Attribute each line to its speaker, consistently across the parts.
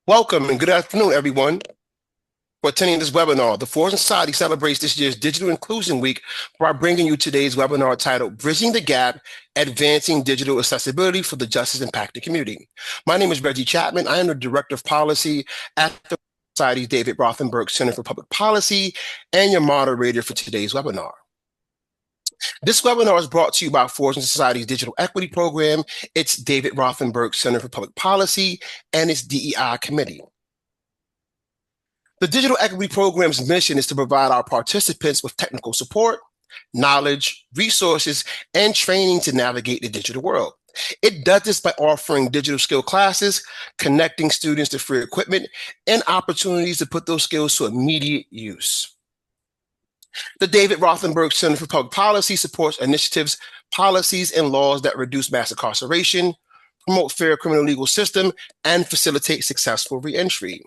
Speaker 1: Welcome and good afternoon, everyone, for attending this webinar. The Fortune Society celebrates this year's Digital Inclusion Week by bringing you today's webinar titled Bridging the Gap, Advancing Digital Accessibility for the Justice Impacted Community. My name is Reggie Chapman. I am the Director of Policy at the Society's David Rothenberg Center for Public Policy and your moderator for today's webinar. This webinar is brought to you by Fortune Society's Digital Equity Program, its David Rothenberg Center for Public Policy, and its DEI Committee. The Digital Equity Program's mission is to provide our participants with technical support, knowledge, resources, and training to navigate the digital world. It does this by offering digital skill classes, connecting students to free equipment, and opportunities to put those skills to immediate use. The David Rothenberg Center for Public Policy supports initiatives, policies, and laws that reduce mass incarceration, promote fair criminal legal system, and facilitate successful reentry.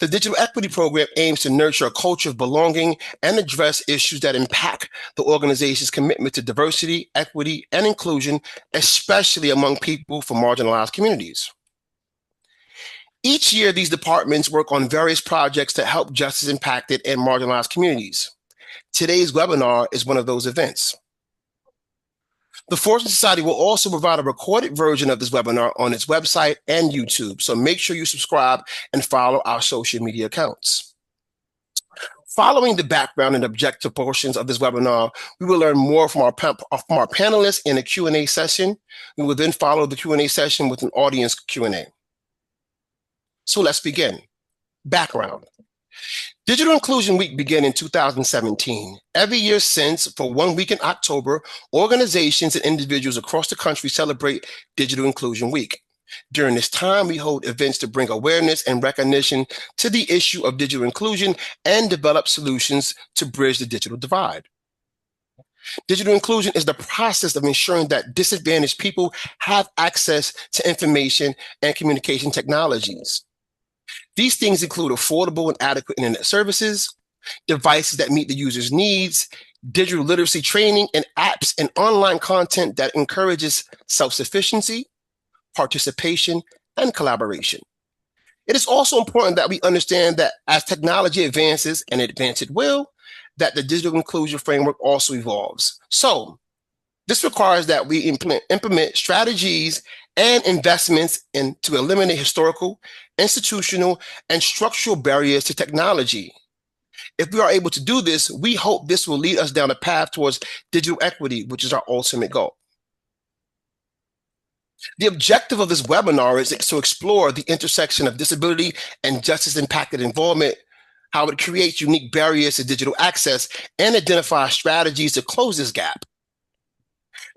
Speaker 1: The Digital Equity Program aims to nurture a culture of belonging and address issues that impact the organization's commitment to diversity, equity, and inclusion, especially among people from marginalized communities. Each year, these departments work on various projects to help justice impacted and marginalized communities. Today's webinar is one of those events. The Fortune Society will also provide a recorded version of this webinar on its website and YouTube, so make sure you subscribe and follow our social media accounts. Following the background and objective portions of this webinar, we will learn more from our panelists in a Q&A session. We will then follow the Q&A session with an audience Q&A. So let's begin. Background. Digital Inclusion Week began in 2017. Every year since, for 1 week in October, organizations and individuals across the country celebrate Digital Inclusion Week. During this time, we hold events to bring awareness and recognition to the issue of digital inclusion and develop solutions to bridge the digital divide. Digital inclusion is the process of ensuring that disadvantaged people have access to information and communication technologies. These things include affordable and adequate internet services, devices that meet the user's needs, digital literacy training, and apps and online content that encourages self-sufficiency, participation, and collaboration. It is also important that we understand that as technology advances, and it will, that the digital inclusion framework also evolves. So this requires that we implement strategies and investments to eliminate historical, institutional, and structural barriers to technology. If we are able to do this, we hope this will lead us down a path towards digital equity, which is our ultimate goal. The objective of this webinar is to explore the intersection of disability and justice impacted involvement, how it creates unique barriers to digital access, and identify strategies to close this gap.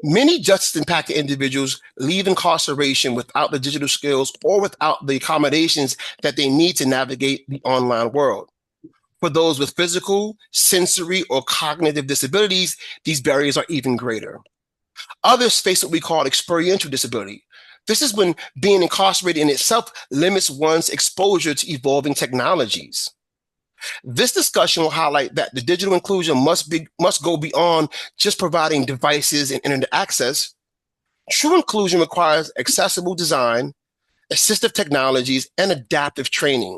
Speaker 1: Many justice-impacted individuals leave incarceration without the digital skills or without the accommodations that they need to navigate the online world. For those with physical, sensory, or cognitive disabilities, these barriers are even greater. Others face what we call experiential disability. This is when being incarcerated in itself limits one's exposure to evolving technologies. This discussion will highlight that the digital inclusion must go beyond just providing devices and internet access. True inclusion requires accessible design, assistive technologies, and adaptive training.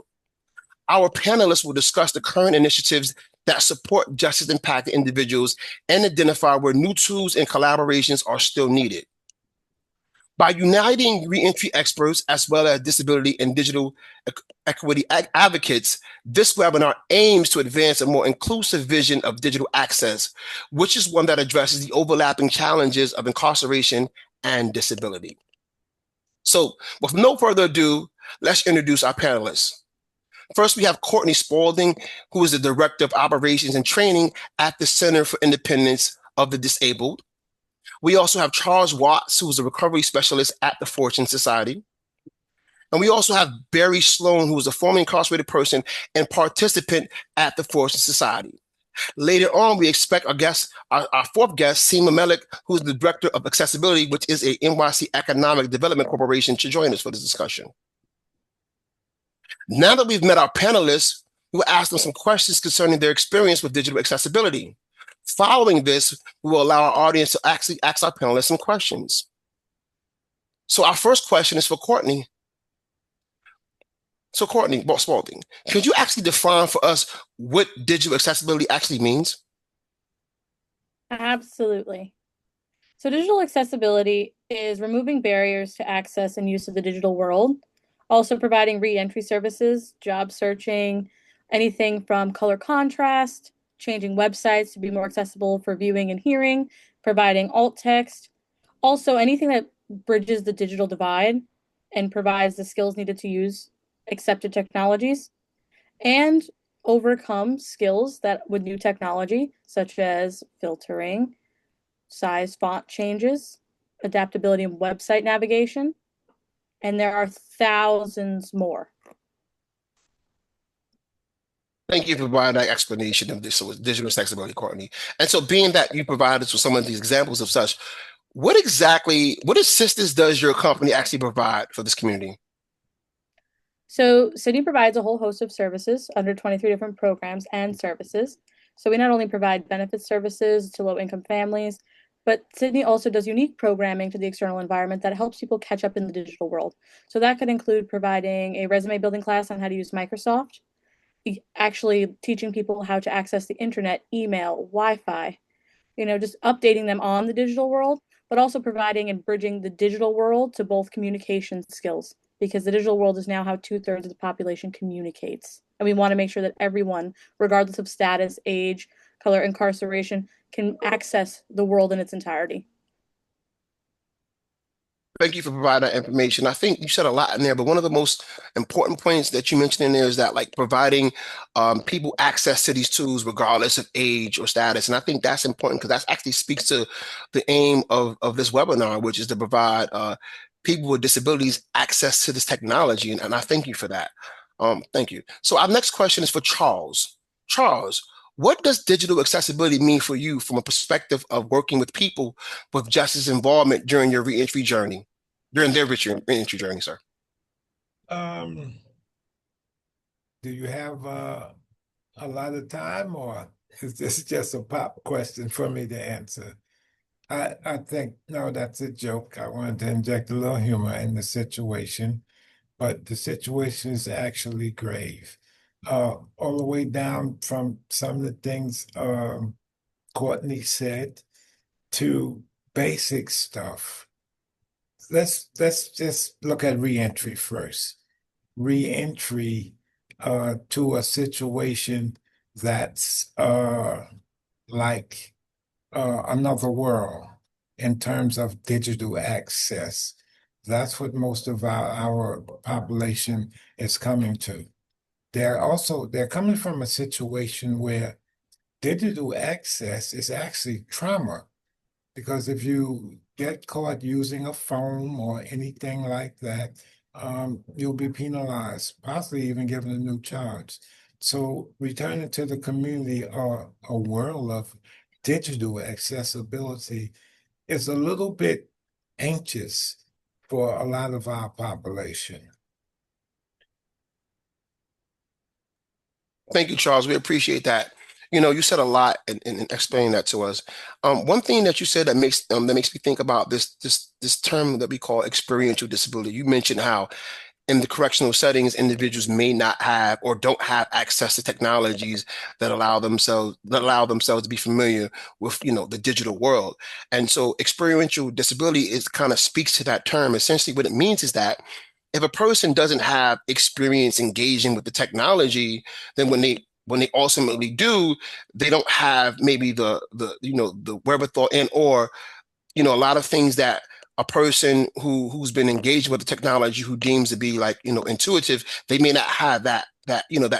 Speaker 1: Our panelists will discuss the current initiatives that support justice-impacted individuals and identify where new tools and collaborations are still needed. By uniting reentry experts as well as disability and digital equity advocates, this webinar aims to advance a more inclusive vision of digital access, which is one that addresses the overlapping challenges of incarceration and disability. So with no further ado, let's introduce our panelists. First, we have Courtney Spaulding, who is the Director of Operations and Training at the Center for Independence of the Disabled. We also have Charles Watts, who is a recovery specialist at the Fortune Society. And we also have Barry Sloan, who is a formerly incarcerated person and participant at the Fortune Society. Later on, we expect our fourth guest, Seema Malik, who is the Director of Accessibility, which is a NYC Economic Development Corporation, to join us for this discussion. Now that we've met our panelists, we'll ask them some questions concerning their experience with digital accessibility. Following this, we will allow our audience to actually ask our panelists some questions. So our first question is for Courtney. So, Courtney, Boss Spalding, could you actually define for us what digital accessibility actually means?
Speaker 2: Absolutely. So, digital accessibility is removing barriers to access and use of the digital world, also providing re-entry services, job searching, anything from color contrast, changing websites to be more accessible for viewing and hearing, providing alt text, also anything that bridges the digital divide and provides the skills needed to use accepted technologies and overcome skills that with new technology, such as filtering, size font changes, adaptability in website navigation, and there are thousands more.
Speaker 1: Thank you for providing that explanation of this digital accessibility, Courtney. And so, being that you provided us with some of these examples of such, what assistance does your company actually provide for this community?
Speaker 2: So, City provides a whole host of services under 23 different programs and services. So, we not only provide benefit services to low income families, but Sydney also does unique programming to the external environment that helps people catch up in the digital world. So, that could include providing a resume building class on how to use Microsoft, actually teaching people how to access the internet, email, Wi Fi, just updating them on the digital world, but also providing and bridging the digital world to both communication skills because the digital world is now how 2/3 of the population communicates. And we want to make sure that everyone, regardless of status, age, color, incarceration, can access the world in its entirety.
Speaker 1: Thank you for providing that information. I think you said a lot in there, but one of the most important points that you mentioned in there is that like providing people access to these tools regardless of age or status. And I think that's important because that actually speaks to the aim of this webinar, which is to provide people with disabilities access to this technology. And I thank you for that. Thank you. So our next question is for Charles. Charles, what does digital accessibility mean for you from a perspective of working with people with justice involvement during your reentry journey, during their reentry journey, sir?
Speaker 3: Um, do you have a lot of time, or is this just a pop question for me to answer? I think, no, that's a joke. I wanted to inject a little humor in the situation, but the situation is actually grave. All the way down from some of the things Courtney said to basic stuff. Let's just look at reentry first. Reentry to a situation that's like another world in terms of digital access. That's what most of our population is coming to. They're coming from a situation where digital access is actually trauma. Because if you get caught using a phone or anything like that, you'll be penalized, possibly even given a new charge. So returning to the community or a world of digital accessibility is a little bit anxious for a lot of our population.
Speaker 1: Thank you, Charles. We appreciate that. You know, you said a lot in explaining that to us. One thing that you said that makes me think about this term that we call experiential disability. You mentioned how in the correctional settings, individuals may not have or don't have access to technologies that allow themselves to be familiar with, the digital world. And so experiential disability is kind of speaks to that term. Essentially, what it means is that if a person doesn't have experience engaging with the technology, then when they ultimately do, they don't have maybe the wherewithal and or a lot of things that a person who's been engaged with the technology who deems to be like intuitive, they may not have that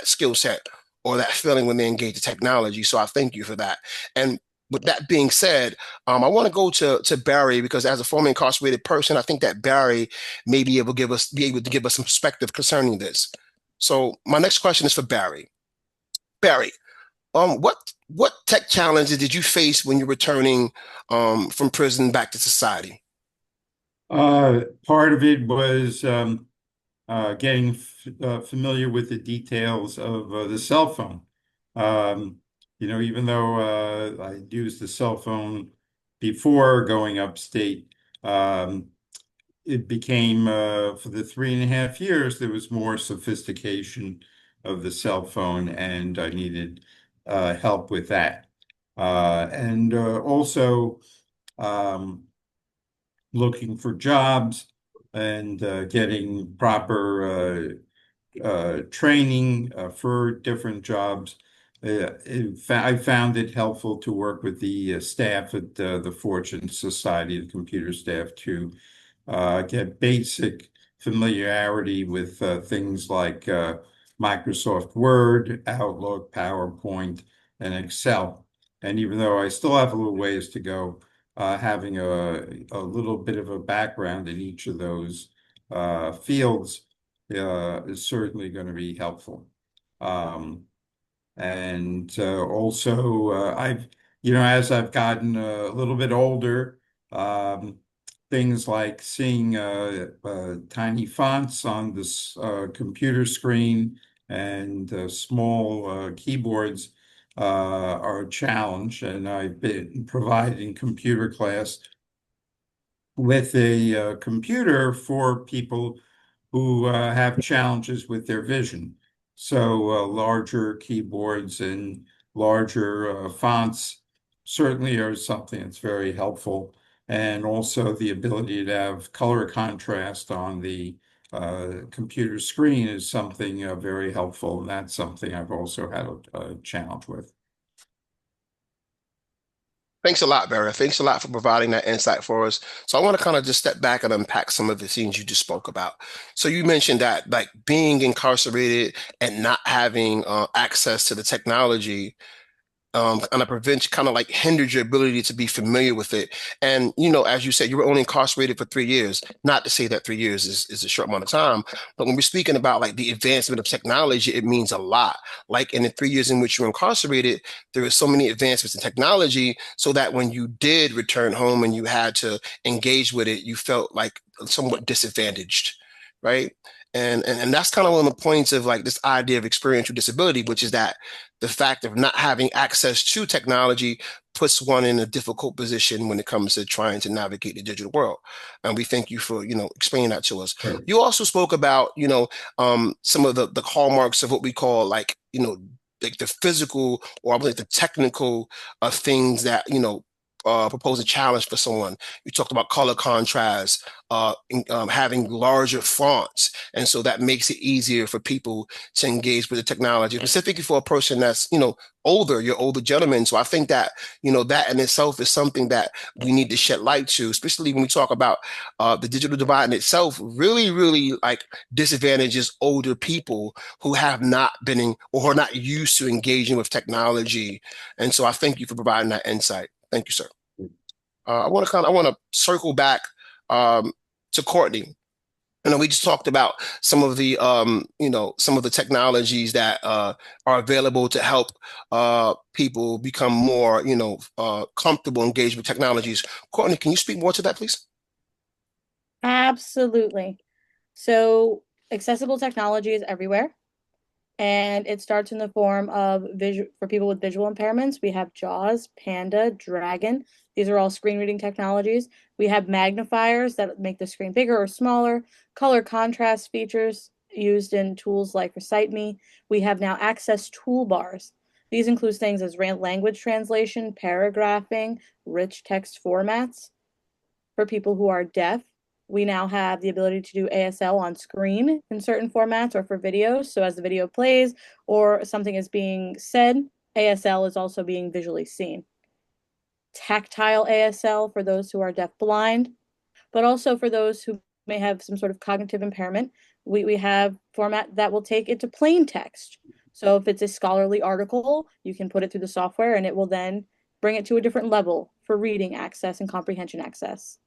Speaker 1: skill set or that feeling when they engage the technology. So I thank you for that. And with that being said, I want to go to Barry because as a former incarcerated person, I think that Barry may be able to give us some perspective concerning this. So my next question is for Barry. Barry, what tech challenges did you face when you're returning from prison back to society?
Speaker 4: Part of it was getting familiar with the details of the cell phone. Even though I used the cell phone before going upstate, um, it became, for the 3.5 years, there was more sophistication of the cell phone, and I needed help with that. And also um, looking for jobs and getting proper training for different jobs. I found it helpful to work with the staff at the Fortune Society, the computer staff, to get basic familiarity with things like Microsoft Word, Outlook, PowerPoint, and Excel. And even though I still have a little ways to go, having a little bit of a background in each of those fields is certainly going to be helpful. Um, and also, as I've gotten a little bit older, um, things like seeing tiny fonts on this computer screen and small keyboards are a challenge. And I've been providing computer class with a computer for people who have challenges with their vision. So larger keyboards and larger fonts certainly are something that's very helpful. And also the ability to have color contrast on the computer screen is something very helpful. And that's something I've also had a challenge with.
Speaker 1: Thanks a lot, Barry. Thanks a lot for providing that insight for us. So I want to kind of just step back and unpack some of the things you just spoke about. So you mentioned that like being incarcerated and not having access to the technology kind of prevents, kind of like hindered your ability to be familiar with it. And, as you said, you were only incarcerated for 3 years. Not to say that 3 years is a short amount of time, but when we're speaking about like the advancement of technology, it means a lot. Like in the 3 years in which you were incarcerated, there were so many advancements in technology so that when you did return home and you had to engage with it, you felt like somewhat disadvantaged, right? And that's kind of one of the points of like this idea of experiential disability, which is that the fact of not having access to technology puts one in a difficult position when it comes to trying to navigate the digital world. And we thank you for, explaining that to us.
Speaker 4: Right.
Speaker 1: You also spoke about, some of the hallmarks of what we call like, like the physical or I believe the technical of things that, propose a challenge for someone. You talked about color contrast, having larger fonts. And so that makes it easier for people to engage with the technology, specifically for a person that's, older, you're older gentlemen. So I think that, that in itself is something that we need to shed light to, especially when we talk about the digital divide in itself really, really like disadvantages older people who have not been in or are not used to engaging with technology. And so I thank you for providing that insight. Thank you, sir. I want to circle back um, to Courtney. We just talked about some of the some of the technologies that are available to help people become more comfortable engaged with technologies. Courtney, can you speak more to that, please?
Speaker 2: Absolutely. So accessible technology is everywhere, and it starts in the form of visual for people with visual impairments. We have JAWS, Panda, Dragon. These are all screen reading technologies. We have magnifiers that make the screen bigger or smaller, color contrast features used in tools like ReciteMe. We have now access toolbars. These include things as language translation, paragraphing, rich text formats. For people who are deaf, we now have the ability to do ASL on screen in certain formats or for videos. So as the video plays or something is being said, ASL is also being visually seen. Tactile ASL for those who are deaf-blind, but also for those who may have some sort of cognitive impairment. We have format that will take it to plain text. So if it's a scholarly article, you can put it through the software and it will then bring it to a different level for reading access and comprehension access.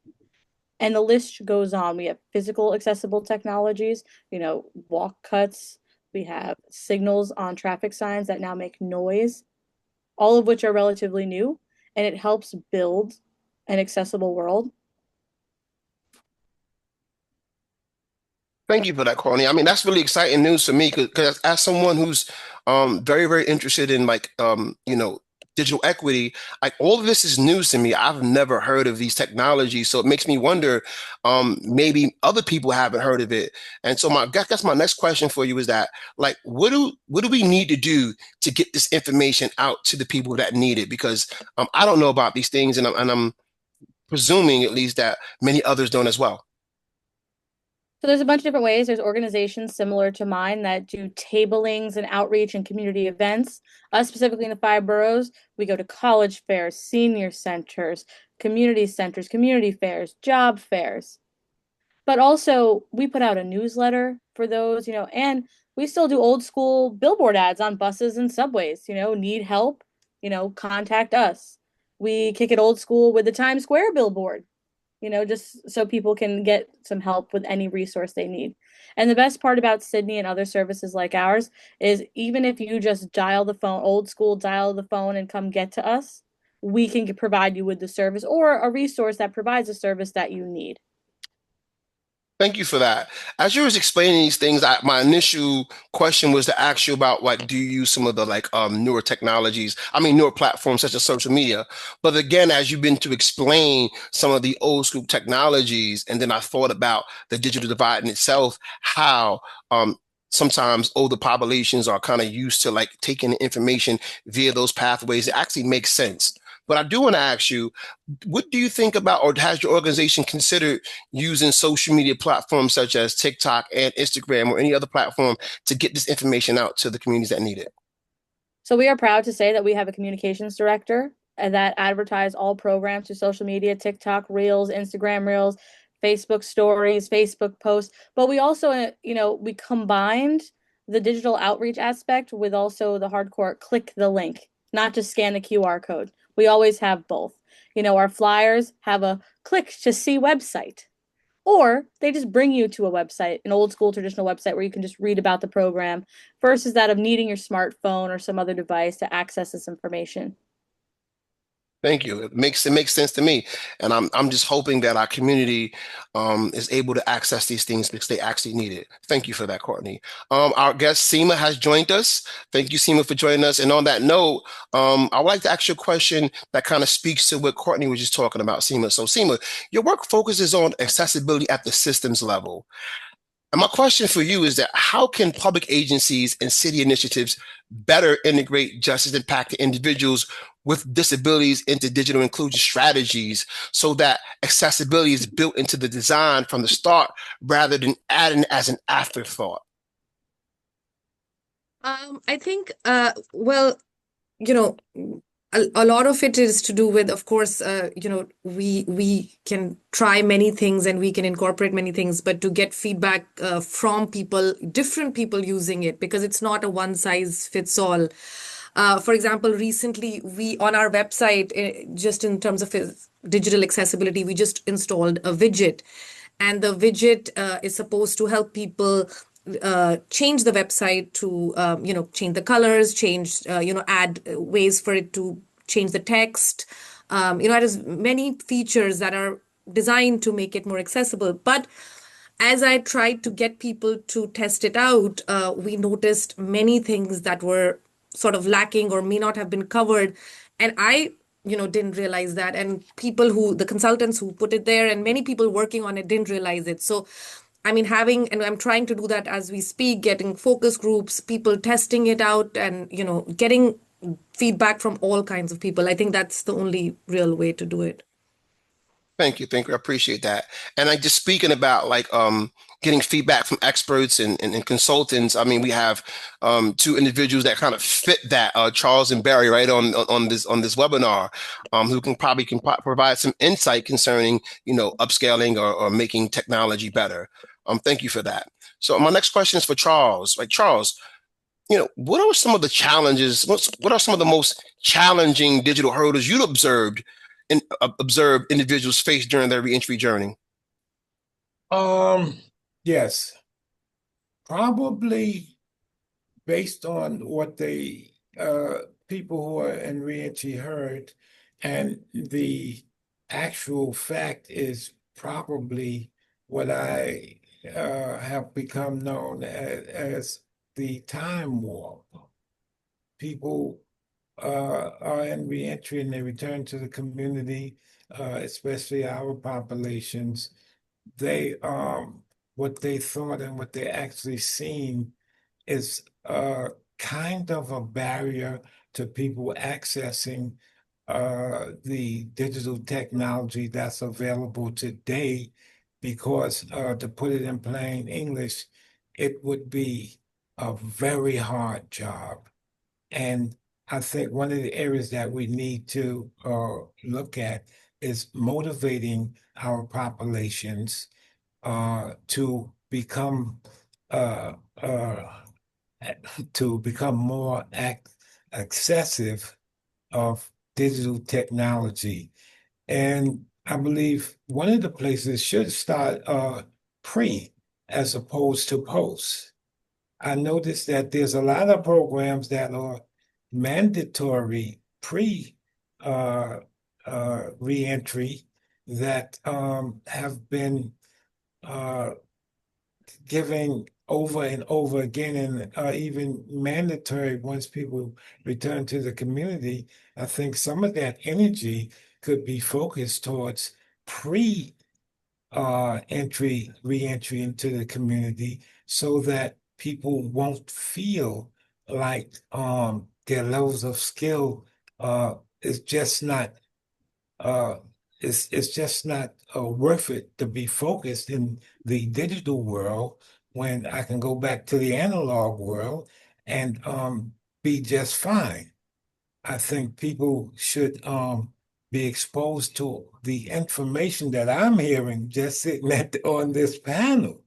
Speaker 2: And the list goes on. We have physical accessible technologies, walk cuts. We have signals on traffic signs that now make noise, all of which are relatively new, and it helps build an accessible world.
Speaker 1: Thank you for that, Courtney. I mean, that's really exciting news for me because as someone who's very, very interested in like digital equity. Like all of this is news to me. I've never heard of these technologies, so it makes me wonder, maybe other people haven't heard of it. And so I guess my next question for you is that, like, what do we need to do to get this information out to the people that need it? Because I don't know about these things, and I'm presuming at least that many others don't as well.
Speaker 2: So there's a bunch of different ways. There's organizations similar to mine that do tablings and outreach and community events. Us specifically in the five boroughs, we go to college fairs, senior centers, community fairs, job fairs. But also we put out a newsletter for those, and we still do old school billboard ads on buses and subways, need help, contact us. We kick it old school with the Times Square billboard, just so people can get some help with any resource they need. And the best part about Sydney and other services like ours is even if you just dial the phone, old school, dial the phone and come get to us, we can provide you with the service or a resource that provides a service that you need.
Speaker 1: Thank you for that. As you was explaining these things, my initial question was to ask you about, like, do you use some of the like newer technologies? I mean, newer platforms such as social media. But again, as you've been to explain some of the old school technologies, and then I thought about the digital divide in itself, how sometimes older populations are kind of used to like taking the information via those pathways. It actually makes sense. But I do want to ask you, what do you think about, or has your organization considered using social media platforms such as TikTok and Instagram or any other platform to get this information out to the communities that need it?
Speaker 2: So we are proud to say that we have a communications director that advertise all programs to social media, TikTok Reels, Instagram Reels, Facebook stories, Facebook posts. But we also, we combined the digital outreach aspect with also the hardcore click the link, not just scan the QR code. We always have both. Our flyers have a click to see website, or they just bring you to a website, an old school traditional website where you can just read about the program versus that of needing your smartphone or some other device to access this information.
Speaker 1: Thank you. It makes sense to me, and I'm just hoping that our community is able to access these things because they actually need it. Thank you for that, Courtney. Our guest Seema has joined us. Thank you, Seema, for joining us. And on that note, I would like to ask you a question that kind of speaks to what Courtney was just talking about, Seema. So, Seema, your work focuses on accessibility at the systems level. And my question for you is that how can public agencies and city initiatives better integrate justice impacted individuals with disabilities into digital inclusion strategies so that accessibility is built into the design from the start rather than adding as an afterthought?
Speaker 5: I think, well, you know, a lot of it is to do with, of course, we can try many things and we can incorporate many things, but to get feedback from people, different people using it, because it's not a one size fits all. For example, recently we on our website, just in terms of digital accessibility, we just installed a widget, and the widget is supposed to help people change the website to change the colors, change add ways for it to change the text. It has many features that are designed to make it more accessible. But as I tried to get people to test it out, we noticed many things that were sort of lacking or may not have been covered. And I didn't realize that. And the consultants who put it there and many people working on it didn't realize it. So, I mean, and I'm trying to do that as we speak, getting focus groups, people testing it out and, getting feedback from all kinds of people. I think that's the only real way to do it.
Speaker 1: Thank you. Thank you. I appreciate that. And I just speaking about like getting feedback from experts and consultants. I mean, we have two individuals that kind of fit that, Charles and Barry, right on this webinar, who can provide some insight concerning, upscaling or making technology better. Thank you for that. So my next question is for Charles. Like Charles, what are some of the challenges? What are some of the most challenging digital hurdles you observed individuals face during their reentry journey?
Speaker 3: Yes, probably based on what they people who are in reentry heard, and the actual fact is probably what I have become known as the time warp. People are in reentry and they return to the community, especially our populations, they what they thought and what they actually seen is kind of a barrier to people accessing the digital technology that's available today, because to put it in plain English, it would be a very hard job. And I think one of the areas that we need to look at is motivating our populations to become uh, uh, more accessive of digital technology. And I believe one of the places should start pre as opposed to post. I noticed that there's a lot of programs that are mandatory pre uh, reentry that have been uh, given over and over again, and even mandatory once people return to the community. I think some of that energy could be focused towards pre reentry into the community, so that people won't feel like their levels of skill is just not uh, it's just not worth it to be focused in the digital world when I can go back to the analog world and be just fine. I think people should be exposed to the information that I'm hearing just sitting on this panel,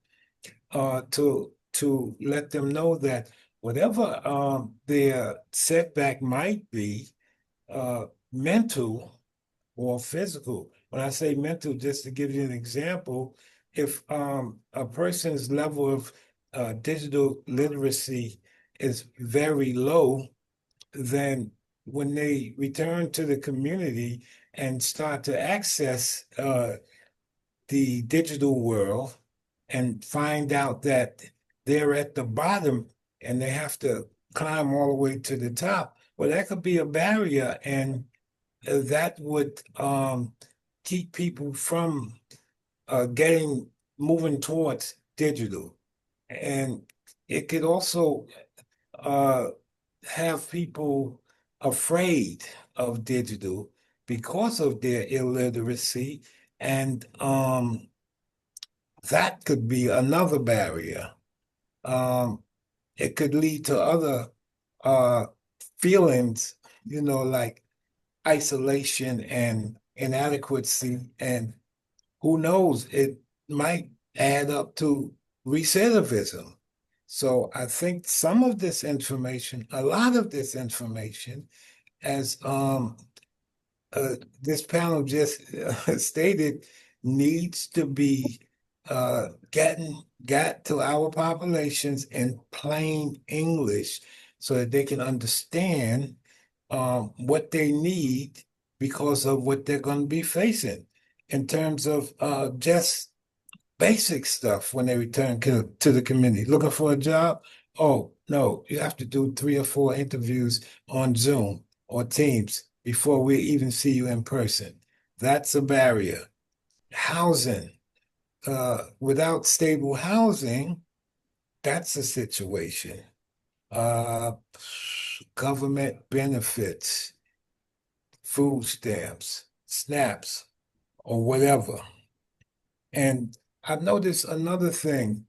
Speaker 3: to let them know that whatever their setback might be, mental or physical. When I say mental, just to give you an example, if a person's level of digital literacy is very low, then when they return to the community and start to access the digital world and find out that they're at the bottom and they have to climb all the way to the top, well, that could be a barrier, and that would keep people from getting moving towards digital. And it could also uh, have people afraid of digital because of their illiteracy, and that could be another barrier. Um, it could lead to other uh, feelings, like isolation and inadequacy, and who knows, it might add up to recidivism. So I think some of this information, a lot of this information, as this panel just stated, needs to be got to our populations in plain English so that they can understand what they need because of what they're going to be facing in terms of just basic stuff when they return to the community. Looking for a job? Oh, no, you have to do 3 or 4 interviews on Zoom or Teams before we even see you in person. That's a barrier. Housing. Without stable housing, that's a situation. Uh, Government benefits, food stamps, snaps, or whatever. And I've noticed another thing.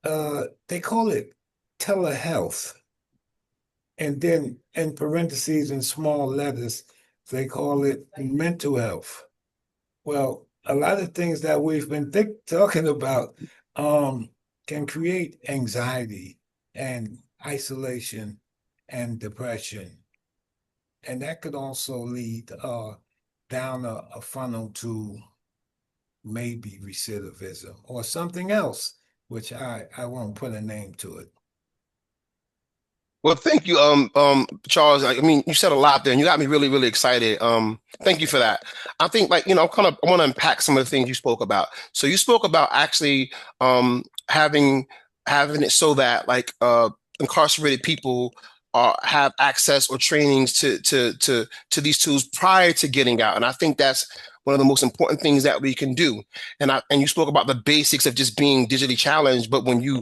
Speaker 3: They call it telehealth. And then in parentheses in small letters, they call it mental health. Well, a lot of things that we've been talking about can create anxiety and isolation and depression. And that could also lead down a funnel to maybe recidivism or something else, which I won't put a name to it.
Speaker 1: Well, thank you, Charles. I mean, you said a lot there, and you got me really, really excited. Thank you for that. I think, like, I want to unpack some of the things you spoke about. So you spoke about actually having it so that, like, incarcerated people have access or trainings to these tools prior to getting out. And I think that's one of the most important things that we can do. And you spoke about the basics of just being digitally challenged, but when you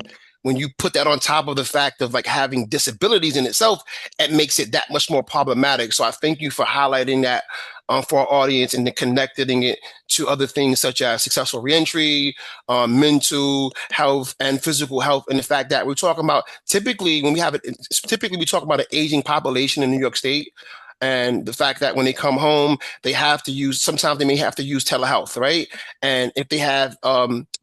Speaker 1: put that on top of the fact of like having disabilities in itself, it makes it that much more problematic. So I thank you for highlighting that for our audience and then connecting it to other things such as successful reentry, mental health, and physical health. And the fact that we're talking about typically when we have it, typically we talk about an aging population in New York State. And the fact that when they come home, they have to use, sometimes they may have to use telehealth, right? And if they have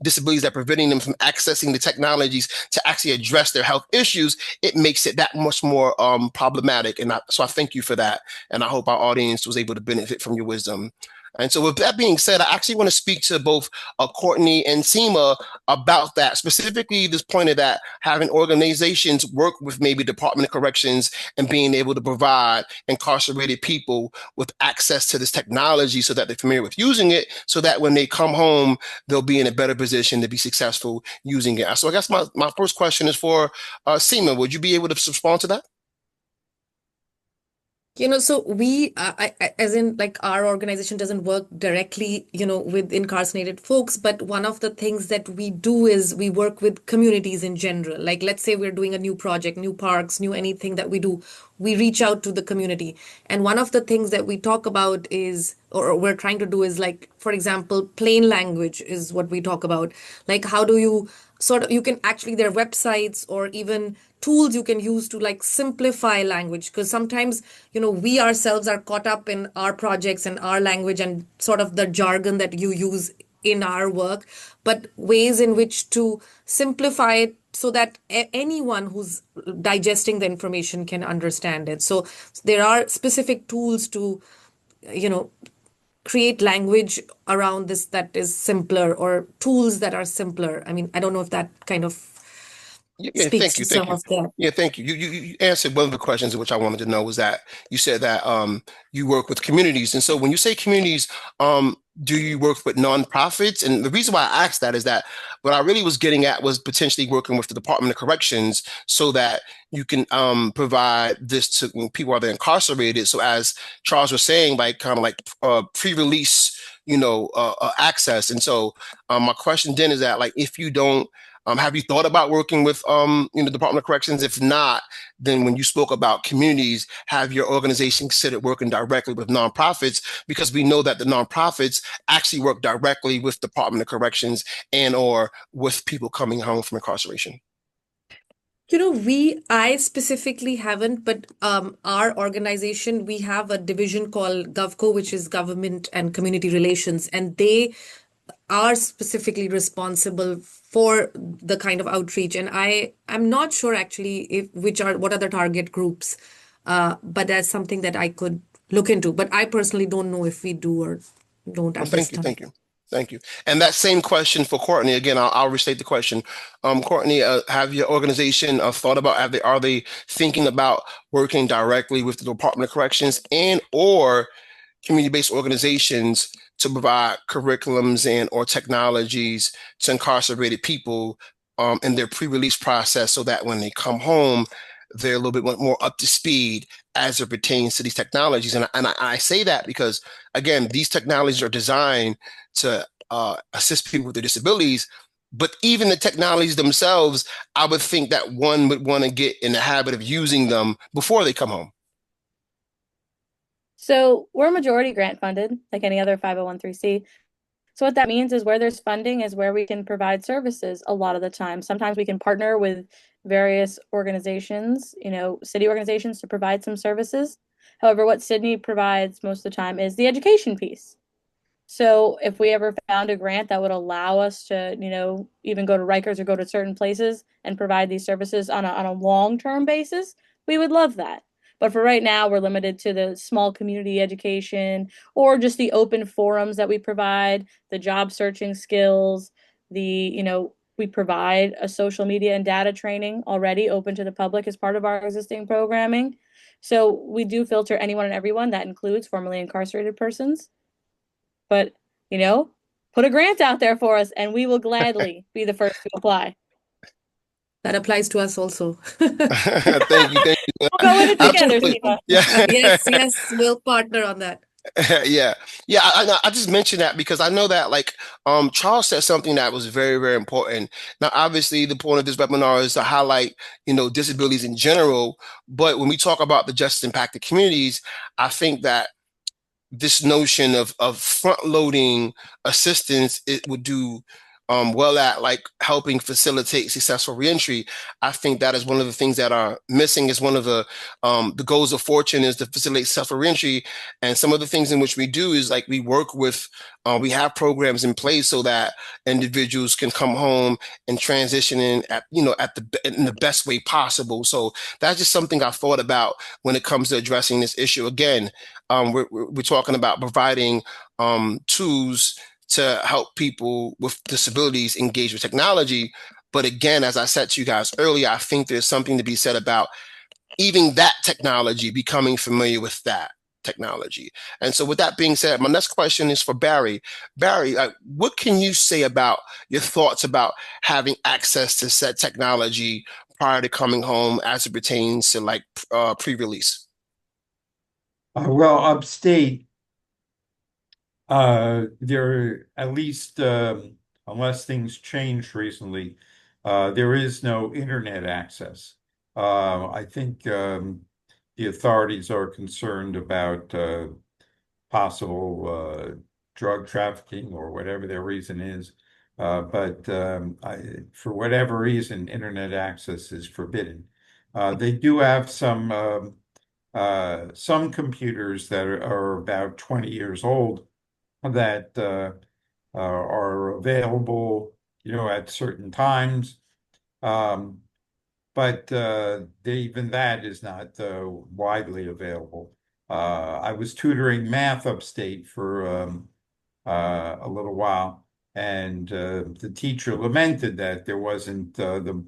Speaker 1: disabilities that are preventing them from accessing the technologies to actually address their health issues, it makes it that much more problematic. And so I thank you for that. And I hope our audience was able to benefit from your wisdom. And so with that being said, I actually want to speak to both Courtney and Seema about that, specifically this point of that having organizations work with maybe Department of Corrections and being able to provide incarcerated people with access to this technology so that they're familiar with using it, so that when they come home, they'll be in a better position to be successful using it. So I guess my first question is for Seema. Would you be able to respond to that?
Speaker 5: So as in, like, our organization doesn't work directly, with incarcerated folks, but one of the things that we do is we work with communities in general. Like, let's say we're doing a new project, new parks, new anything that we do, we reach out to the community. And one of the things that we talk about is, or we're trying to do is, like, for example, plain language is what we talk about. Like, how do you you can actually, there are websites or even tools you can use to, like, simplify language, because sometimes we ourselves are caught up in our projects and our language and sort of the jargon that you use in our work, but ways in which to simplify it so that anyone who's digesting the information can understand it. So there are specific tools to you know create language around this that is simpler, or tools that are simpler. I mean, I don't know if that kind of
Speaker 1: Yeah,
Speaker 5: speaks
Speaker 1: thank
Speaker 5: to
Speaker 1: you, thank
Speaker 5: some
Speaker 1: you.
Speaker 5: of that.
Speaker 1: Yeah, thank you. You answered one of the questions which I wanted to know was that you said that you work with communities, and so when you say communities, do you work with nonprofits? And the reason why I asked that is that what I really was getting at was potentially working with the Department of Corrections so that you can provide this to when people are incarcerated. So as Charles was saying, like kind of like pre-release, access. And so my question then is that like if you don't have you thought about working with Department of Corrections? If not, then when you spoke about communities, have your organization considered working directly with nonprofits? Because we know that the nonprofits actually work directly with Department of Corrections and or with people coming home from incarceration.
Speaker 5: I specifically haven't, but our organization, we have a division called GovCo, which is Government and Community Relations, and they are specifically responsible for the kind of outreach. And I'm not sure actually if what are the target groups, but that's something that I could look into. But I personally don't know if we do or don't
Speaker 1: Well,
Speaker 5: at this
Speaker 1: thank you,
Speaker 5: time.
Speaker 1: thank you, thank you. And that same question for Courtney. Again, I'll restate the question. Courtney, have your organization thought about are they thinking about working directly with the Department of Corrections and or community-based organizations to provide curriculums and or technologies to incarcerated people in their pre-release process so that when they come home, they're a little bit more up to speed as it pertains to these technologies. And I say that because, again, these technologies are designed to assist people with their disabilities. But even the technologies themselves, I would think that one would want to get in the habit of using them before they come home.
Speaker 2: So we're majority grant funded, like any other 501(c). So what that means is where there's funding is where we can provide services a lot of the time. Sometimes we can partner with various organizations, city organizations to provide some services. However, what Sydney provides most of the time is the education piece. So if we ever found a grant that would allow us to, even go to Rikers or go to certain places and provide these services on a long-term basis, we would love that. But for right now, we're limited to the small community education or just the open forums that we provide, the job searching skills, we provide a social media and data training already open to the public as part of our existing programming. So we do filter anyone and everyone. That includes formerly incarcerated persons. But, put a grant out there for us and we will gladly be the first to apply.
Speaker 5: That applies to us also.
Speaker 1: Thank you, thank you.
Speaker 2: We'll go in it together,
Speaker 1: Absolutely.
Speaker 2: Siva.
Speaker 1: Yeah.
Speaker 5: Yes, we'll partner on that.
Speaker 1: Yeah, yeah. I just mentioned that because I know that like Charles said something that was very, very important. Now, obviously, the point of this webinar is to highlight, disabilities in general. But when we talk about the justice impacted communities, I think that this notion of front loading assistance, it would do well at like helping facilitate successful reentry. I think that is one of the things that are missing. Is one of the goals of Fortune is to facilitate successful reentry, and some of the things in which we do is like we work with, we have programs in place so that individuals can come home and transition in the best way possible. So that's just something I thought about when it comes to addressing this issue. Again, we're talking about providing tools to help people with disabilities engage with technology. But again, as I said to you guys earlier, I think there's something to be said about even that technology, becoming familiar with that technology. And so with that being said, my next question is for Barry. Barry, what can you say about your thoughts about having access to said technology prior to coming home as it pertains to like pre-release?
Speaker 4: Well, upstate, there at least unless things changed recently, there is no internet access. I think the authorities are concerned about possible drug trafficking or whatever their reason is. But for whatever reason, internet access is forbidden. They do have some computers that are about 20 years old that are available, at certain times. Um, but even that is not widely available. I was tutoring math upstate for a little while, and the teacher lamented that there wasn't the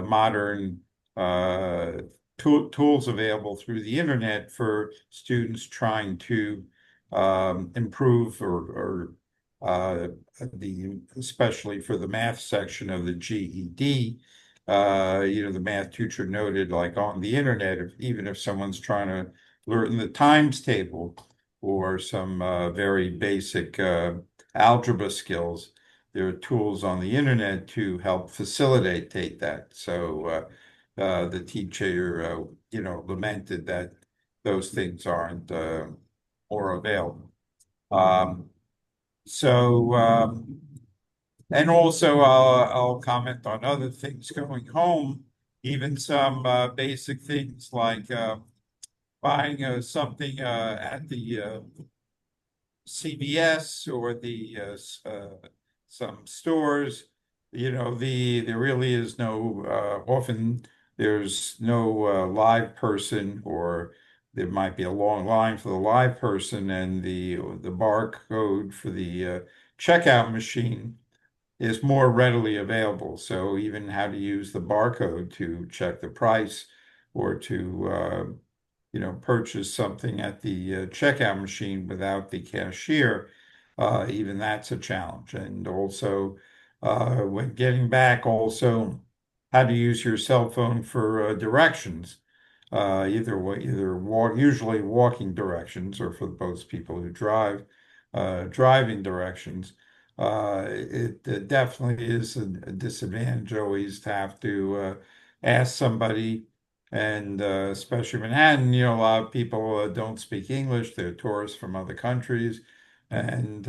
Speaker 4: modern uh, tools available through the internet for students trying to improve or especially for the math section of the GED. The math teacher noted, like on the internet, even if someone's trying to learn the times table or some very basic algebra skills, there are tools on the internet to help facilitate that. So the teacher, lamented that those things aren't more available. Um, so, and also I'll comment on other things going home, even some basic things like buying something at the CVS or the some stores. There really is no often there's no live person, or there might be a long line for the live person, and the barcode for the checkout machine is more readily available. So even how to use the barcode to check the price or to purchase something at the checkout machine without the cashier, even that's a challenge. And also, when getting back, also how to use your cell phone for directions, usually walking directions, or for both people who drive, driving directions. It definitely is a disadvantage always to have to ask somebody, and especially Manhattan, a lot of people don't speak English. They're tourists from other countries, and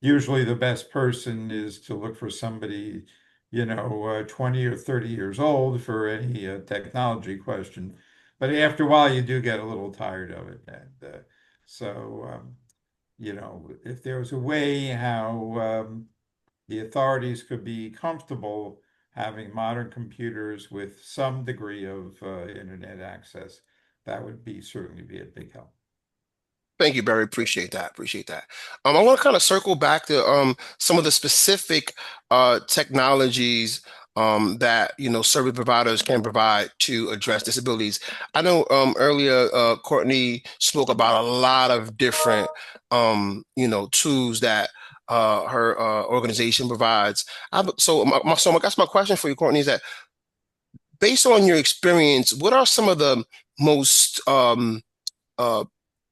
Speaker 4: usually the best person is to look for somebody, 20 or 30 years old for any technology question. But after a while, you do get a little tired of it, and if there was a way how the authorities could be comfortable having modern computers with some degree of internet access, that would certainly be a big help.
Speaker 1: Thank you, Barry. Appreciate that. Appreciate that. I want to kind of circle back to some of the specific technologies that service providers can provide to address disabilities. I know earlier Courtney spoke about a lot of different tools that her organization provides. I guess my question for you, Courtney, is that based on your experience, what are some of the most uh,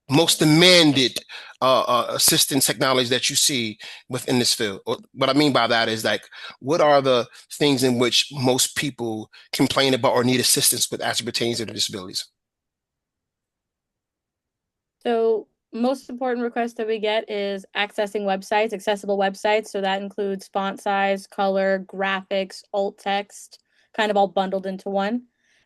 Speaker 1: most demanded assistance technology that you see within this field? What I mean by that is like, what are the things in which most people complain about or need assistance with as it pertains to their disabilities?
Speaker 2: So most important request that we get is accessing websites, accessible websites. So that includes font size, color, graphics, alt text, kind of all bundled into one.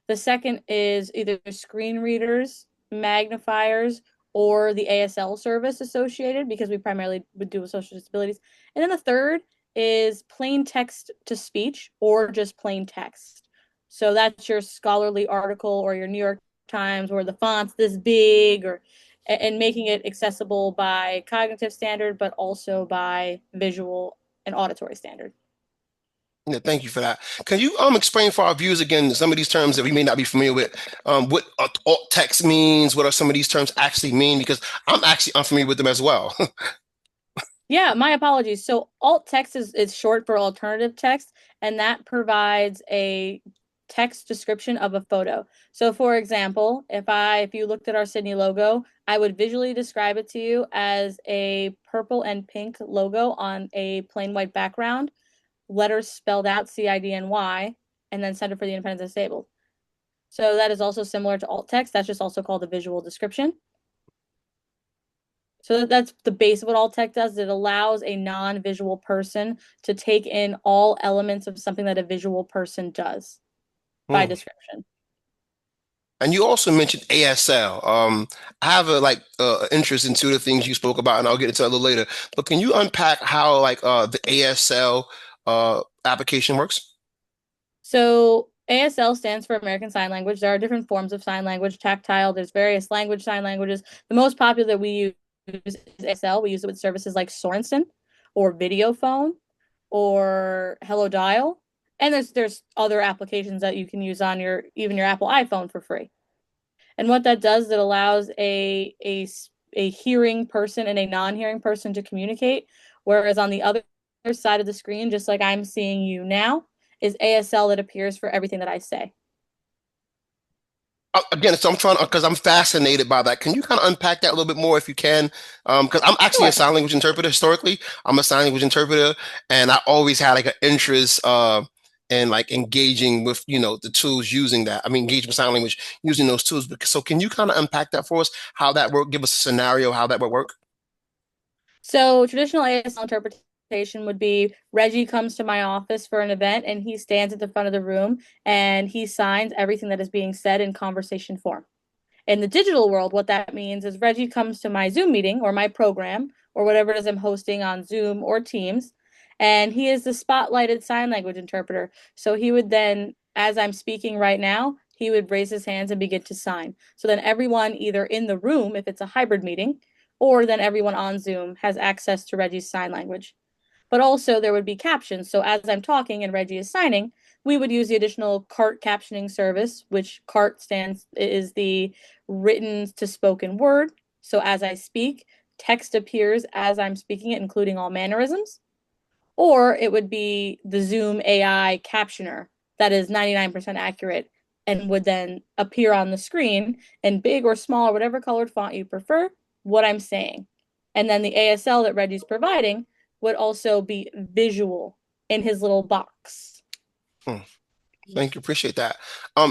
Speaker 2: The second is either screen readers, magnifiers, or the ASL service associated, because we primarily would do with social disabilities. And then the third is plain text to speech or just plain text. So that's your scholarly article or your New York Times where the font's this big, or and making it accessible by cognitive standard, but also by visual and auditory standard.
Speaker 1: Yeah, thank you for that. Can you explain for our viewers again some of these terms that we may not be familiar with? What alt text means? What are some of these terms actually mean? Because I'm actually unfamiliar with them as well.
Speaker 2: Yeah, my apologies. So alt text is short for alternative text, and that provides a text description of a photo. So for example, if you looked at our Sydney logo, I would visually describe it to you as a purple and pink logo on a plain white background, letters spelled out CIDNY, and then Center for the Independent Disabled. So that is also similar to alt text. That's just also called a visual description. So that's the base of what alt text does. It allows a non-visual person to take in all elements of something that a visual person does by
Speaker 1: Hmm.
Speaker 2: description.
Speaker 1: And you also mentioned ASL. I have a interest in two of the things you spoke about, and I'll get into that a little later. But can you unpack how the ASL application works?
Speaker 2: So ASL stands for American Sign Language. There are different forms of sign language, tactile. There's various sign languages. The most popular that we use is ASL. We use it with services like Sorensen or Videophone or Hello Dial. And there's other applications that you can use on even your Apple iPhone for free. And what that does, it allows a hearing person and a non-hearing person to communicate, whereas on the other side of the screen, just like I'm seeing you now, is ASL that appears for everything that I say.
Speaker 1: Again, so I'm trying because I'm fascinated by that. Can you kind of unpack that a little bit more if you can? Because I'm actually a
Speaker 2: Sure.
Speaker 1: sign language interpreter historically. I'm a sign language interpreter, and I always had like an interest in like engaging with the tools using that. I mean, engaging with sign language using those tools. So can you kind of unpack that for us? How that work? Give us a scenario how that would work.
Speaker 2: So traditional ASL interpretation would be Reggie comes to my office for an event and he stands at the front of the room and he signs everything that is being said in conversation form. In the digital world, what that means is Reggie comes to my Zoom meeting or my program or whatever it is I'm hosting on Zoom or Teams, and he is the spotlighted sign language interpreter. So he would then, as I'm speaking right now, he would raise his hands and begin to sign. So then everyone either in the room, if it's a hybrid meeting, or then everyone on Zoom has access to Reggie's sign language. But also there would be captions. So as I'm talking and Reggie is signing, we would use the additional CART captioning service, which CART stands is the written to spoken word. So as I speak, text appears as I'm speaking it, including all mannerisms. Or it would be the Zoom AI captioner that is 99% accurate and would then appear on the screen in big or small or whatever colored font you prefer, what I'm saying. And then the ASL that Reggie's providing would also be visual in his little box.
Speaker 1: Hmm. Thank you. Appreciate that.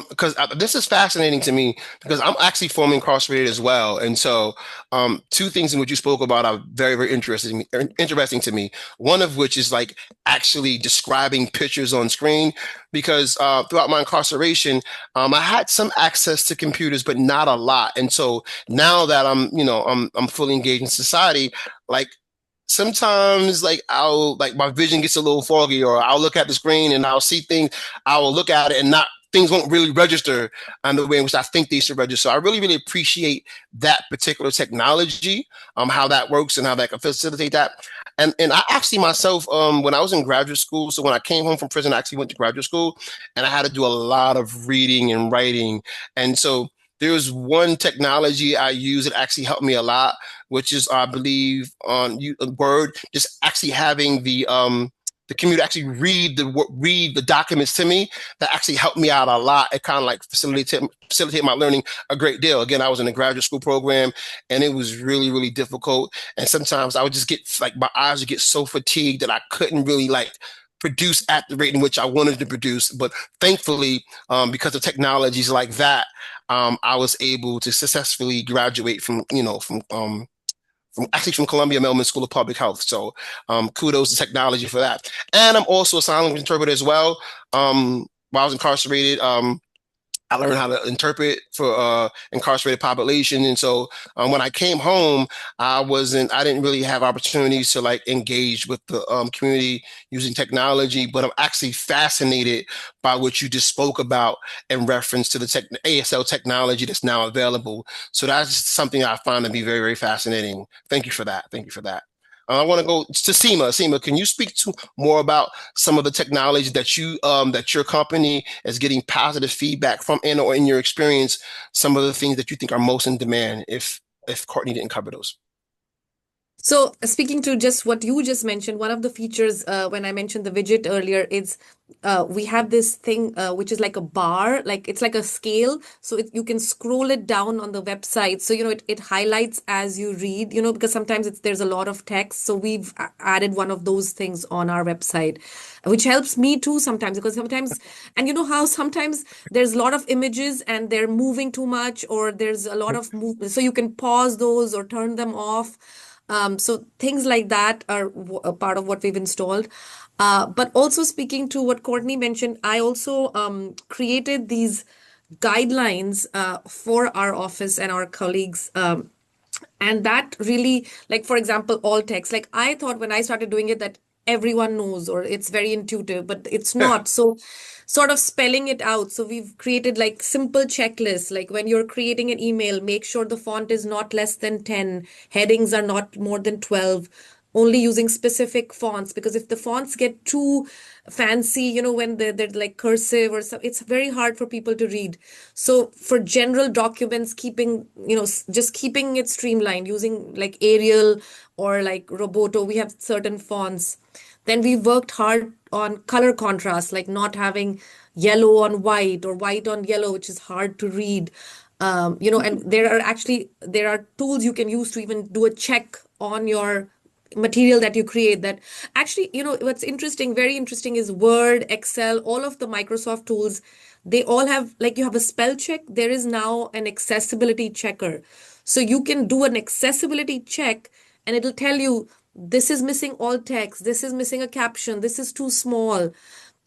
Speaker 1: Because this is fascinating to me because I'm actually formerly incarcerated as well. And so two things in which you spoke about are very, very interesting to me. One of which is like actually describing pictures on screen because throughout my incarceration, I had some access to computers, but not a lot. And so now that I'm fully engaged in society, like sometimes I'll like my vision gets a little foggy or I'll look at the screen and I'll see things, I will look at it and not things won't really register on the way in which I think they should register. So I really, really appreciate that particular technology, how that works and how that can facilitate that. And I actually myself, when I was in graduate school, so when I came home from prison, I actually went to graduate school and I had to do a lot of reading and writing. And so there's one technology I use that actually helped me a lot, which is, I believe, on Word, just actually having the community actually read the documents to me, that actually helped me out a lot. It kind of like facilitate my learning a great deal. Again, I was in a graduate school program, and it was really, really difficult. And sometimes I would just get like my eyes would get so fatigued that I couldn't really like produce at the rate in which I wanted to produce. But thankfully, because of technologies like that, I was able to successfully graduate from Columbia Mailman School of Public Health. So kudos to technology for that. And I'm also a sign language interpreter as well. While I was incarcerated, I learned how to interpret for incarcerated population. And so when I came home, I didn't really have opportunities to like engage with the community using technology, but I'm actually fascinated by what you just spoke about in reference to the ASL technology that's now available. So that's something I find to be very, very fascinating. Thank you for that. Thank you for that. I want to go to Seema. Seema, can you speak to more about some of the technology that that your company is getting positive feedback from, or in your experience, some of the things that you think are most in demand? If Courtney didn't cover those.
Speaker 5: So speaking to just what you just mentioned, one of the features when I mentioned the widget earlier is we have this thing which is like a bar, like it's like a scale. So you can scroll it down on the website. So, it highlights as you read, because sometimes there's a lot of text. So we've added one of those things on our website, which helps me too sometimes, because sometimes, and you know how sometimes there's a lot of images and they're moving too much, or there's a lot of movement. So you can pause those or turn them off. So things like that are a part of what we've installed. But also speaking to what Courtney mentioned, I also created these guidelines for our office and our colleagues. And that really, like, for example, all text, like I thought when I started doing it that everyone knows or it's very intuitive, but it's not. So sort of spelling it out. So we've created like simple checklists, like when you're creating an email, make sure the font is not less than 10, headings are not more than 12, only using specific fonts, because if the fonts get too fancy, when they're like cursive or something, it's very hard for people to read. So for general documents, just keeping it streamlined using like Arial or like Roboto, we have certain fonts. Then we worked hard on color contrast, like not having yellow on white or white on yellow, which is hard to read. And there are tools you can use to even do a check on your material that you create. That actually, what's interesting, very interesting, is Word, Excel, all of the Microsoft tools, they all have, like, you have a spell check. There is now an accessibility checker. So you can do an accessibility check and it'll tell you this is missing all text, this is missing a caption, this is too small.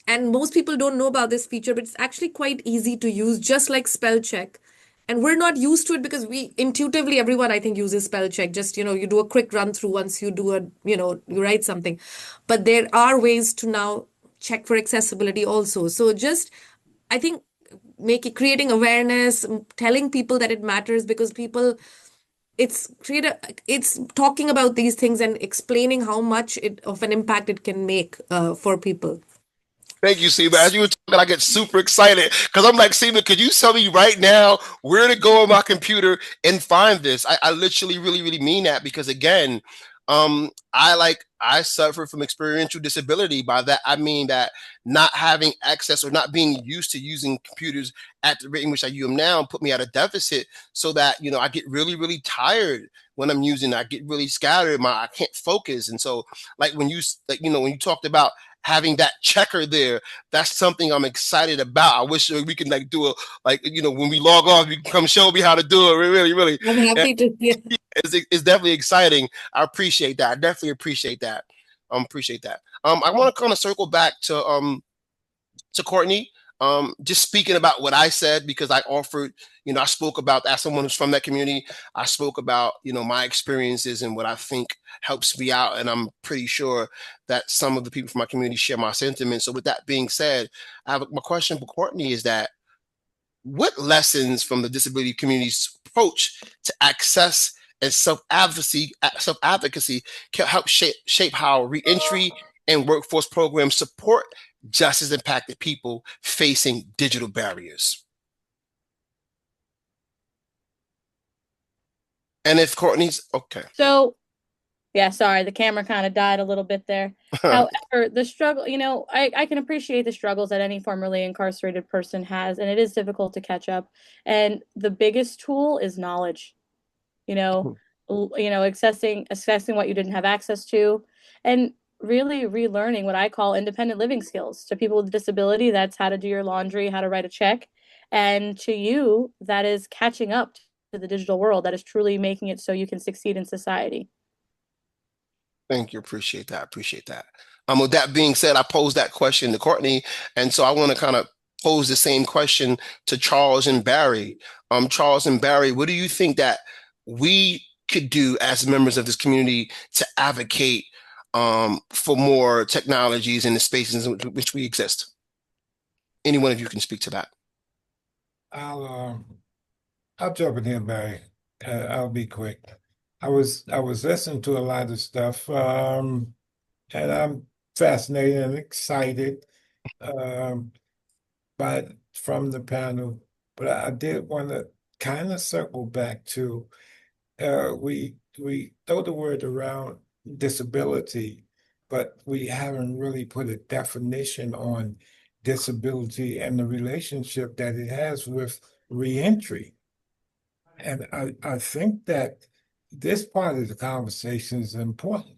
Speaker 5: And most people don't know about this feature, but it's actually quite easy to use, just like spell check. And we're not used to it because we intuitively, everyone I think uses spell check. Just, you do a quick run through once you do you write something. But there are ways to now check for accessibility also. So just, I think, creating awareness, telling people that it matters, because people, it's talking about these things and explaining how much of an impact it can make for people.
Speaker 1: Thank you, Seema. As you were talking, I get super excited because I'm like, Seema, could you tell me right now where to go on my computer and find this? I literally really, really mean that, because again, I suffer from experiential disability. By that, I mean that not having access or not being used to using computers at the rate in which I use them now put me at a deficit, so that, I get really, really tired when I'm using it. I get really scattered. I can't focus. And so like when you talked about having that checker there, that's something I'm excited about. I wish we can like do when we log off, you can come show me how to do it. Really, really.
Speaker 5: I'm happy to hear.
Speaker 1: It's definitely exciting. I appreciate that. I definitely appreciate that. Appreciate that. I want to kind of circle back to Courtney. Just speaking about what I said, because I offered, I spoke about, as someone who's from that community, I spoke about, my experiences and what I think helps me out. And I'm pretty sure that some of the people from my community share my sentiments. So with that being said, my question for Courtney is that, what lessons from the disability community's approach to access and self-advocacy can help shape how reentry and workforce programs support justice impacted people facing digital barriers? And if Courtney's okay.
Speaker 2: So, yeah, sorry, the camera kind of died a little bit there. However, the struggle, I can appreciate the struggles that any formerly incarcerated person has, and it is difficult to catch up. And the biggest tool is knowledge. Assessing what you didn't have access to, and really relearning what I call independent living skills. To people with disability, that's how to do your laundry, how to write a check. And to you, that is catching up to the digital world, that is truly making it so you can succeed in society.
Speaker 1: Thank you. Appreciate that. Appreciate that. With that being said, I posed that question to Courtney, and so I want to kind of pose the same question to Charles and Barry. Charles and Barry, what do you think that we could do as members of this community to advocate for more technologies in the spaces in which we exist? Any one of you can speak to that.
Speaker 3: I'll jump in here, Barry. I'll be quick. I was listening to a lot of stuff, and I'm fascinated and excited by from the panel. But I did want to kind of circle back to we throw the word around disability, but we haven't really put a definition on disability and the relationship that it has with reentry. And I think that this part of the conversation is important.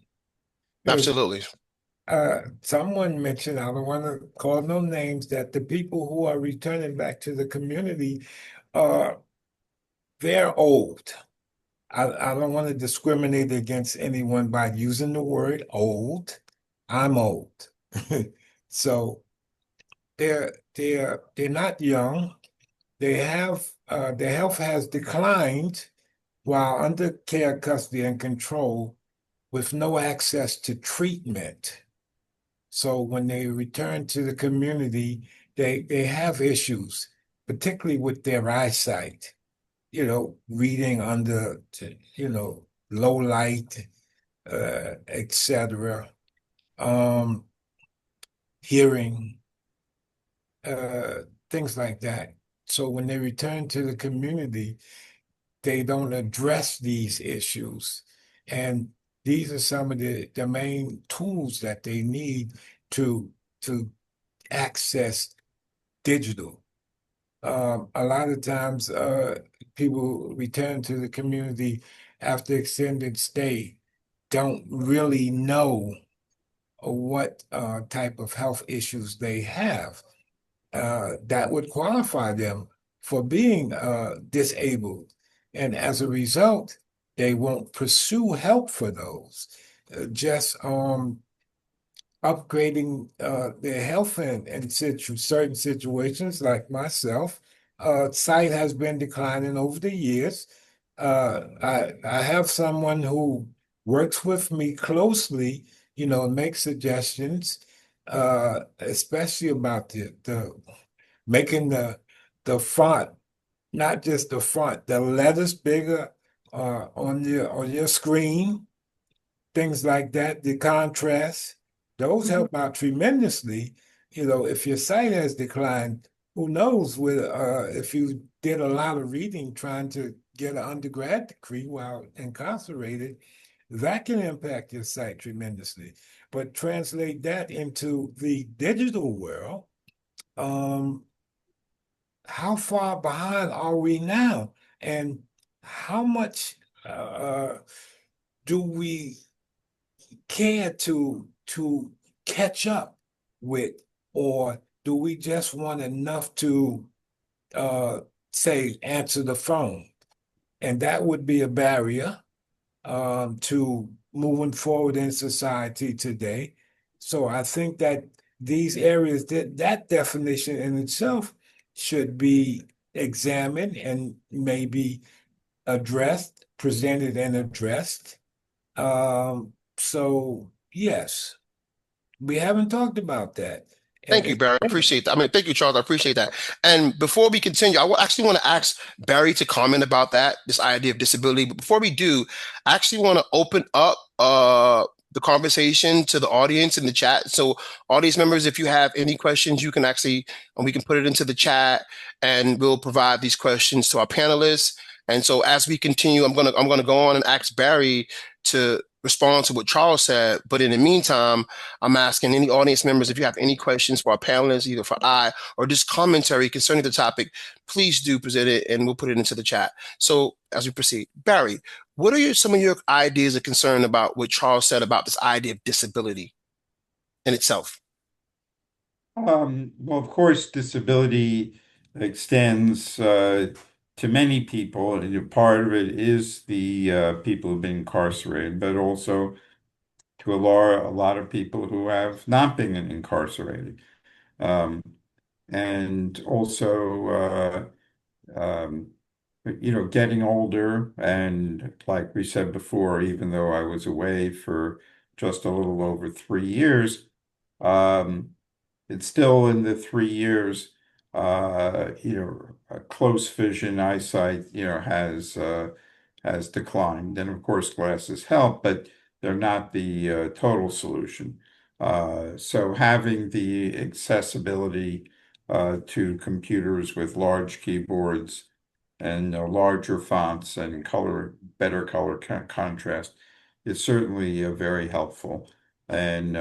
Speaker 1: Absolutely.
Speaker 3: Someone mentioned, I don't want to call no names, that the people who are returning back to the community they're old. I don't want to discriminate against anyone by using the word old. I'm old. So they're not young. They have their health has declined while under care, custody, and control with no access to treatment. So when they return to the community, they have issues, particularly with their eyesight, reading under, low light, etc. Hearing, things like that. So when they return to the community, they don't address these issues. And these are some of the main tools that they need to access digital. A lot of times people return to the community after extended stay don't really know what type of health issues they have that would qualify them for being disabled. And as a result, they won't pursue help for those. Just upgrading their health in certain situations, like myself, sight has been declining over the years. I have someone who works with me closely, makes suggestions, especially about the making the font, not just the font, the letters bigger on your screen, things like that, the contrast, those help out tremendously. If your sight has declined, who knows if you did a lot of reading trying to get an undergrad degree while incarcerated, that can impact your sight tremendously. But translate that into the digital world, how far behind are we now? And how much do we care to catch up with, or do we just want enough to say answer the phone? And that would be a barrier to moving forward in society today. So I think that these areas, that definition in itself should be examined and maybe addressed, presented and addressed. So yes, we haven't talked about that.
Speaker 1: Thank you, Barry. I appreciate that. Thank you, Charles. I appreciate that. And before we continue, I actually want to ask Barry to comment about this idea of disability. But before we do, I actually want to open up the conversation to the audience in the chat. So audience members, if you have any questions, you can we can put it into the chat, and we'll provide these questions to our panelists. And so as we continue, I'm gonna go on and ask Barry to respond to what Charles said. But in the meantime, I'm asking any audience members if you have any questions for our panelists, either for I or just commentary concerning the topic, please do present it and we'll put it into the chat. So as we proceed, Barry, what are some of your ideas or concern about what Charles said about this idea of disability in itself?
Speaker 4: Well, of course, disability extends to many people, and part of it is the people who've been incarcerated, but also to a lot of people who have not been incarcerated. Um, and also, um, getting older, and like we said before, even though I was away for just a little over 3 years, um, it's still in the 3 years, close vision eyesight, has declined. And of course, glasses help, but they're not the total solution. So having the accessibility to computers with large keyboards and larger fonts and better color contrast is certainly very helpful. And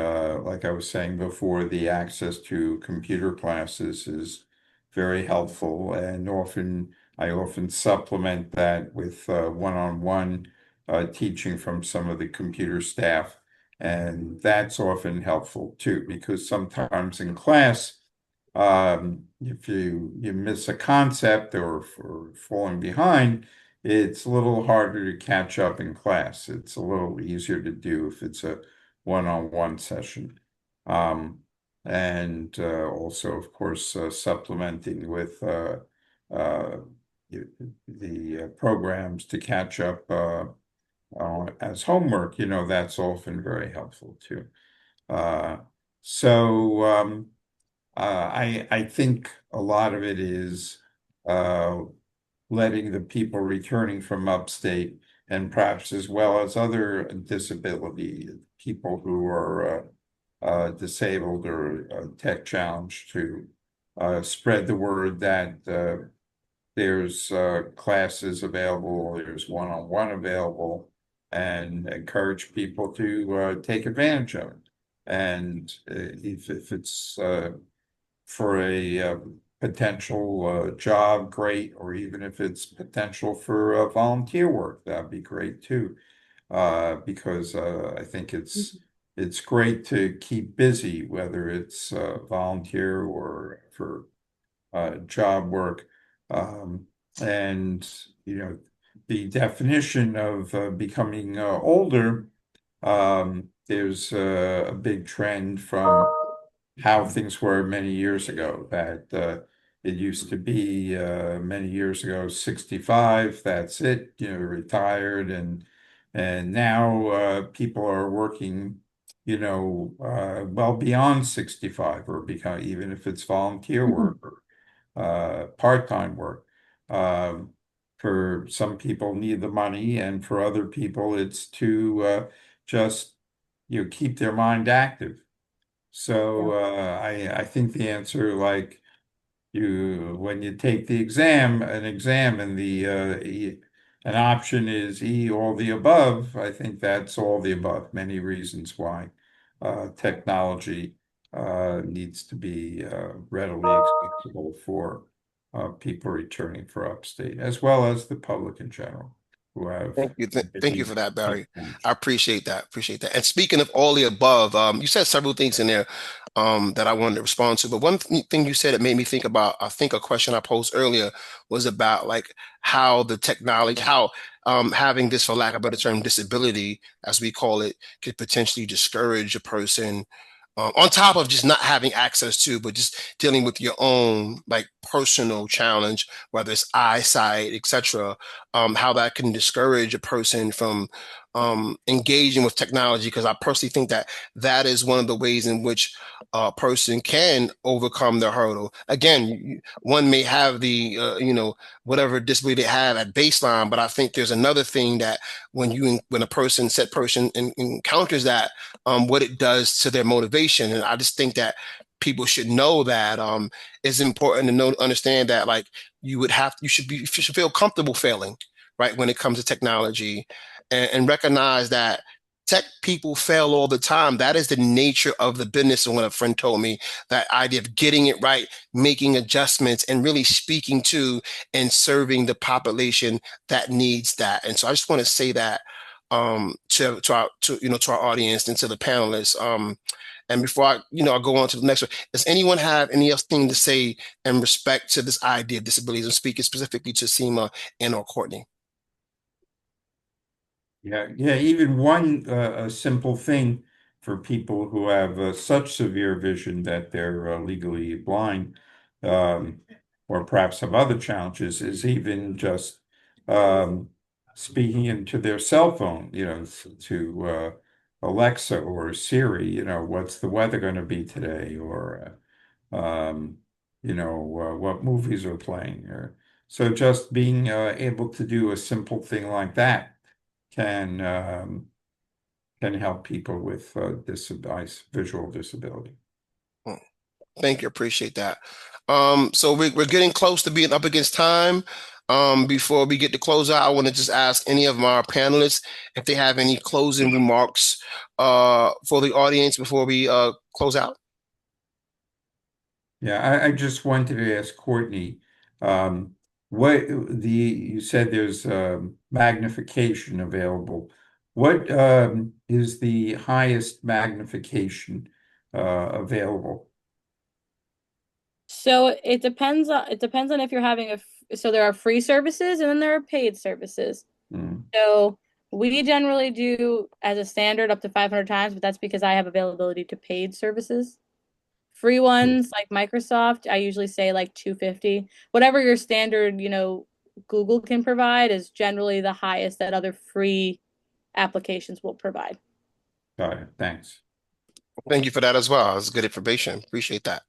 Speaker 4: like I was saying before, the access to computer classes is very helpful. And I often supplement that with one-on-one teaching from some of the computer staff. And that's often helpful too, because sometimes in class, if you miss a concept or for falling behind, it's a little harder to catch up in class. It's a little easier to do if it's a one-on-one session. And also, of course, supplementing with uh, the programs to catch up as homework, that's often very helpful too. Uh, so I think a lot of it is uh, letting the people returning from upstate, and perhaps as well as other disability people who are disabled or tech challenged, to spread the word that there's classes available, there's one-on-one available, and encourage people to take advantage of it. And if it's for a potential job, great, or even if it's potential for volunteer work, that'd be great too. Because I think it's great to keep busy, whether it's volunteer or for job work. Um, and the definition of becoming older, there's a big trend from how things were many years ago, that it used to be many years ago, 65, that's it, retired, and now people are working, well beyond 65, or become, even if it's volunteer work or part-time work. Um, for some people need the money, and for other people it's to just keep their mind active. So I think the answer, like when you take the exam, and an option is E, all the above. I think that's all the above. Many reasons why technology needs to be readily accessible for people returning for upstate, as well as the public in general, who have
Speaker 1: Thank you. Thank you for that, Barry. I
Speaker 4: technology.
Speaker 1: appreciate that. Appreciate that. And speaking of all the above, you said several things in there that I wanted to respond to. But one thing you said that made me think about, I think a question I posed earlier was about like how the technology, how having this, for lack of a better term, disability, as we call it, could potentially discourage a person on top of just not having access to, but just dealing with your own like personal challenge, whether it's eyesight, etc., how that can discourage a person from engaging with technology. Because I personally think that that is one of the ways in which a person can overcome the hurdle. Again, one may have the, whatever disability they have at baseline, but I think there's another thing that when a said person encounters that, what it does to their motivation. And I just think that people should know that it's important to understand that like you should feel comfortable failing. right, when it comes to technology, and recognize that tech people fail all the time. That is the nature of the business. And when a friend told me that idea of getting it right, making adjustments, and really speaking to and serving the population that needs that. And so I just want to say that to our audience and to the panelists. And before I go on to the next one, does anyone have any else thing to say in respect to this idea of disabilities? I'm speaking specifically to Seema and or Courtney.
Speaker 4: Yeah. Even one a simple thing for people who have such severe vision that they're legally blind, um, or perhaps have other challenges, is even just speaking into their cell phone, to Alexa or Siri, what's the weather going to be today, or what movies are playing, or so just being able to do a simple thing like that can help people with visual disability.
Speaker 1: Thank you. Appreciate that. So we're getting close to being up against time. Before we get to close out, I want to just ask any of my panelists if they have any closing remarks for the audience before we close out.
Speaker 4: Yeah, I just wanted to ask Courtney, you said there's magnification available. What is the highest magnification available?
Speaker 2: So it depends on if you're having so there are free services and then there are paid services.
Speaker 4: Mm.
Speaker 2: So we generally do as a standard up to 500 times, but that's because I have availability to paid services. Free ones like Microsoft, I usually say like 250. Whatever your standard, Google can provide is generally the highest that other free applications will provide.
Speaker 4: Got it. Thanks.
Speaker 1: Thank you for that as well. That's good information. Appreciate that.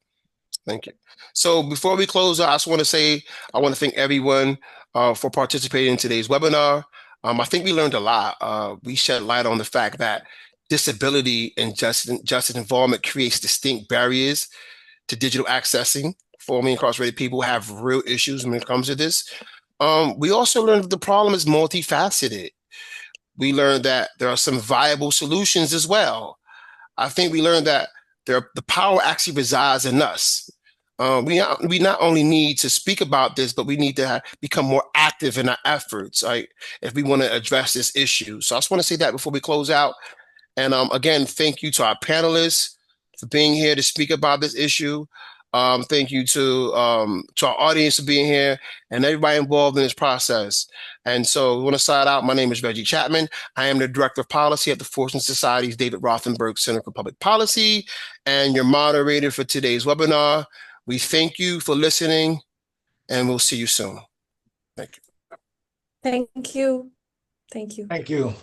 Speaker 1: Thank you. So before we close out, I just want to say I want to thank everyone for participating in today's webinar. I think we learned a lot. We shed light on the fact that disability and justice involvement creates distinct barriers to digital accessing. Formerly incarcerated people have real issues when it comes to this. We also learned that the problem is multifaceted. We learned that there are some viable solutions as well. I think we learned that the power actually resides in us. We not only need to speak about this, but we need to become more active in our efforts, right, if we want to address this issue. So I just want to say that before we close out. And again, thank you to our panelists for being here to speak about this issue. Thank you to our audience for being here and everybody involved in this process. And so we want to start out. My name is Reggie Chapman. I am the Director of Policy at the Fortune Society's David Rothenberg Center for Public Policy and your moderator for today's webinar. We thank you for listening and we'll see you soon. Thank you.
Speaker 5: Thank you. Thank you.
Speaker 3: Thank you.